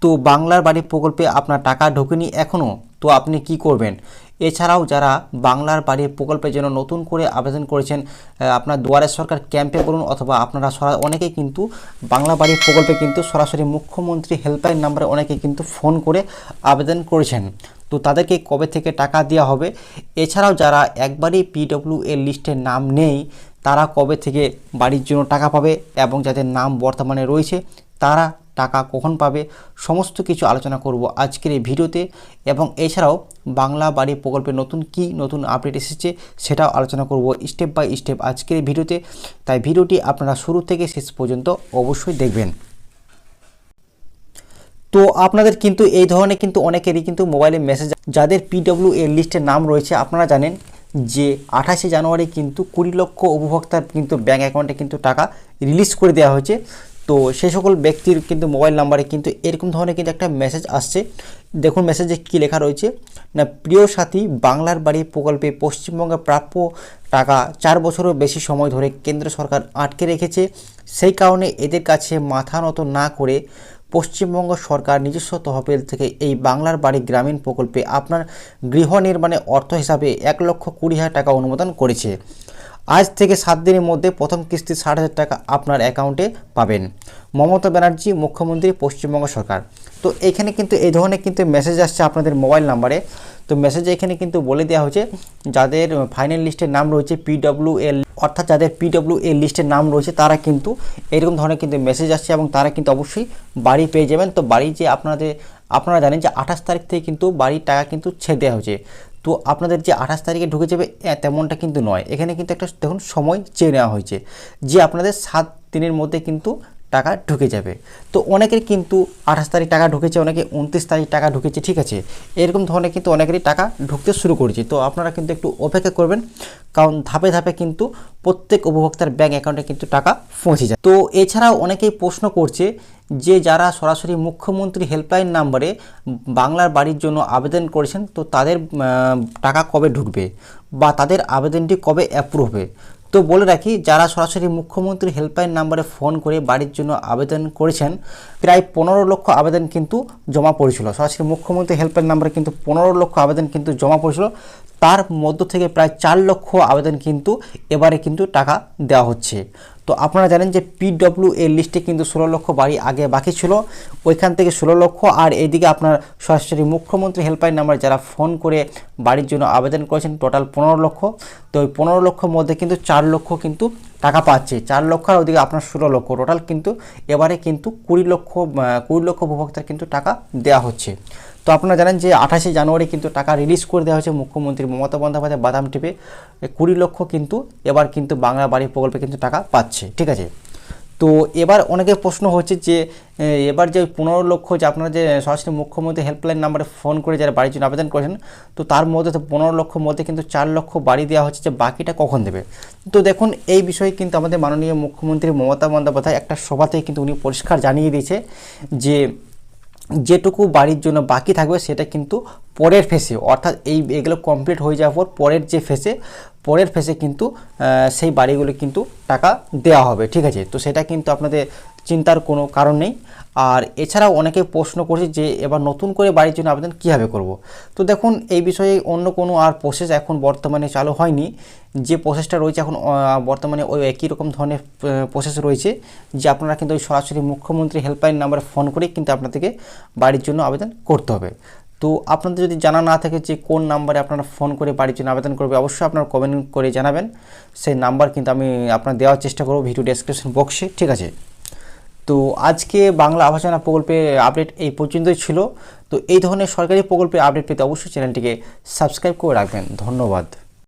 তো বাংলার বাড়ি প্রকল্পে আপনার টাকা ঢোকেনি এখনও, তো আপনি কি করবেন? এছাড়াও যারা বাংলার বাড়ির প্রকল্পের জন্য নতুন করে আবেদন করেছেন, আপনার দুয়ারে সরকার ক্যাম্পে বলুন অথবা আপনারা অনেকেই কিন্তু বাংলা বাড়ির প্রকল্পে কিন্তু সরাসরি মুখ্যমন্ত্রী হেল্পলাইন নাম্বারে অনেকে কিন্তু ফোন করে আবেদন করেছেন। তো তাদেরকে কবে থেকে টাকা দেওয়া হবে? এছাড়াও যারা একবারই PWA লিস্টের নাম নেই তারা কবে থেকে বাড়ির জন্য টাকা পাবে এবং যাদের নাম বর্তমানে রয়েছে তারা টাকা কখন পাবে, সমস্ত কিছু আলোচনা করব আজকের এই ভিডিওতে। এবং এছাড়াও বাংলা বাড়ি প্রকল্পে নতুন আপডেট এসেছে সেটাও আলোচনা করব স্টেপ বাই স্টেপ আজকের এই ভিডিওতে। তাই ভিডিওটি আপনারা শুরু থেকে শেষ পর্যন্ত অবশ্যই দেখবেন। তো আপনাদের কিন্তু এই ধরনের কিন্তু অনেকেরই কিন্তু মোবাইলে মেসেজ, যাদের PWA লিস্টের নাম রয়েছে আপনারা জানেন যে 28শে জানুয়ারি কিন্তু 20 লক্ষ উপভোক্তার কিন্তু ব্যাঙ্ক অ্যাকাউন্টে কিন্তু টাকা রিলিজ করে দেওয়া হয়েছে। তো সেই সকল ব্যক্তির কিন্তু মোবাইল নাম্বারে কিন্তু এরকম ধরনের কিন্তু একটা মেসেজ আসছে। দেখুন মেসেজে কী লেখা রয়েছে না, প্রিয় সাথী, বাংলার বাড়ি প্রকল্পে পশ্চিমবঙ্গে প্রাপ্য টাকা 4 বছরেরও বেশি সময় ধরে কেন্দ্র সরকার আটকে রেখেছে। সেই কারণে এদের কাছে মাথা নত না করে পশ্চিমবঙ্গ সরকার নিজস্ব তহবিল থেকে এই বাংলার বাড়ি গ্রামীণ প্রকল্পে আপনার গৃহ নির্মাণে অর্থ হিসাবে 1,20,000 টাকা অনুমোদন করেছে। আজ থেকে 7 দিনের মধ্যে প্রথম কিস্তি 60,000 টাকা আপনার অ্যাকাউন্টে পাবেন। মমতা ব্যানার্জি, মুখ্যমন্ত্রী, পশ্চিমবঙ্গ সরকার। তো এখানে কিন্তু এই ধরনের কিন্তু মেসেজ আসছে আপনাদের মোবাইল নাম্বারে। তো মেসেজে এখানে কিন্তু বলে দেওয়া হয়েছে যাদের ফাইনাল লিস্টের নাম রয়েছে PWA, অর্থাৎ যাদের PWA লিস্টের নাম রয়েছে তারা কিন্তু এরকম ধরনের কিন্তু মেসেজ আসছে এবং তারা কিন্তু অবশ্যই বাড়ি পেয়ে যাবেন। তো বাড়ি যে আপনারা জানেন যে 28 তারিখ থেকে কিন্তু বাড়ির টাকা কিন্তু ছেড়ে দেওয়া হয়েছে। তো আপনাদের যে 28 তারিখে ঢুকে যাবে তেমনটা কিন্তু নয়, এখানে কিন্তু একটা দেখুন সময় চেয়ে নেওয়া হয়েছে যে আপনাদের 7 দিনের মধ্যে কিন্তু টাকা ঢুকে যাবে। তো অনেকের কিন্তু 28 তারিখ টাকা ঢুকেছে, অনেকে 29 তারিখ টাকা ঢুকেছে, ঠিক আছে, এরকম ধরনের কিন্তু অনেকেরই টাকা ঢুকতে শুরু করেছে। তো আপনারা কিন্তু একটু অপেক্ষা করবেন, কারণ ধাপে ধাপে কিন্তু প্রত্যেক উপভোক্তার ব্যাঙ্ক অ্যাকাউন্টে কিন্তু টাকা পৌঁছে যায়। তো এছাড়াও অনেকেই প্রশ্ন করছে যে যারা সরাসরি মুখ্যমন্ত্রী হেল্পলাইন নাম্বারে বাংলার বাড়ির জন্য আবেদন করেছেন তো তাদের টাকা কবে ঢুকবে বা তাদের আবেদনটি কবে অ্যাপ্রুভ হবে। তো বলে রাখি, যারা সরাসরি মুখ্যমন্ত্রী হেল্পলাইন নাম্বারে ফোন করে বাড়ির জন্য আবেদন করেছেন, প্রায় 15 লক্ষ আবেদন কিন্তু জমা পড়েছিল। সরাসরি মুখ্যমন্ত্রী হেল্পলাইন নাম্বারে কিন্তু 15 লক্ষ আবেদন কিন্তু জমা পড়েছিল। তার মধ্য থেকে প্রায় 4 লক্ষ আবেদন কিন্তু এবারে কিন্তু টাকা দেওয়া হচ্ছে। তো আপনারা জানেন যে PWA লিস্টে কিন্তু 16 লক্ষ বাড়ি আগে বাকি ছিল, ওইখান থেকে 16 লক্ষ, আর এইদিকে আপনার সরাসরি মুখ্যমন্ত্রী হেল্পলাইন নাম্বার যারা ফোন করে বাড়ির জন্য আবেদন করেছেন টোটাল 15 লক্ষ। তো ওই 15 লক্ষর মধ্যে কিন্তু 4 লক্ষ কিন্তু টাকা পাচ্ছে, 4 লক্ষ আর ওইদিকে আপনার 16 লক্ষ, টোটাল কিন্তু এবারে কিন্তু 20 লক্ষ উপভোক্তার কিন্তু টাকা দেওয়া হচ্ছে। তো আপনারা জানেন যে 28শে জানুয়ারি কিন্তু টাকা রিলিজ করে দেওয়া হয়েছে মুখ্যমন্ত্রী মমতা বন্দ্যোপাধ্যায় বাদাম টিপে 20 লক্ষ কিন্তু এবার কিন্তু বাংলা বাড়ি প্রকল্পে কিন্তু টাকা পাচ্ছে, ঠিক আছে। তো এবার অনেকের প্রশ্ন হচ্ছে যে এবার যে 15 লক্ষ যে আপনারা যে সরাসরি মুখ্যমন্ত্রী হেল্পলাইন নাম্বারে ফোন করে যারা বাড়ির জন্য আবেদন করেছেন, তো তার মধ্যে তো 15 লক্ষর মধ্যে কিন্তু 4 লক্ষ বাড়ি দেওয়া হচ্ছে, যে বাকিটা কখন দেবে। তো দেখুন এই বিষয়ে কিন্তু আমাদের মাননীয় মুখ্যমন্ত্রী মমতা বন্দ্যোপাধ্যায় একটা সভাতেই কিন্তু উনি পরিষ্কার জানিয়ে দিয়েছে যে যেটুকু বাড়ির জন্য বাকি থাকবে সেটা কিন্তু পরের ফেসে, অর্থাৎ এগুলো কমপ্লিট হয়ে যাওয়ার পর পরের ফেসে কিন্তু সেই বাড়িগুলো কিন্তু টাকা দেওয়া হবে, ঠিক আছে। তো সেটা কিন্তু আপনাদের চিন্তার কোনো কারণ নেই। আর এছাড়াও অনেকে প্রশ্ন করছে যে এবার নতুন করে বাড়ির জন্য আবেদন কীভাবে করব। তো দেখুন এই বিষয়ে অন্য কোনো আর প্রসেস এখন বর্তমানে চালু হয়নি, যে প্রসেসটা রয়েছে এখন বর্তমানে ওই একই রকম ধরনের প্রসেস রয়েছে, যে আপনারা কিন্তু ওই সরাসরি মুখ্যমন্ত্রী হেল্পলাইন নাম্বারে ফোন করেই কিন্তু আপনাদেরকে বাড়ির জন্য আবেদন করতে হবে। তো আপনাদের যদি জানা না থাকে যে কোন নাম্বারে আপনারা ফোন করে বাড়ির জন্য আবেদন করবে, অবশ্যই আপনারা কমেন্ট করে জানাবেন, সেই নাম্বার কিন্তু আমি আপনার দেওয়ার চেষ্টা করব ভিডিও ডেসক্রিপশন বক্সে, ঠিক আছে। তো আজকে বাংলা আবাস যোজনা প্রকল্পের আপডেট এই পর্যন্তই ছিল। তো এই ধরনের সরকারি প্রকল্পের আপডেট পেতে অবশ্যই চ্যানেলটিকে সাবস্ক্রাইব করে রাখবেন। ধন্যবাদ।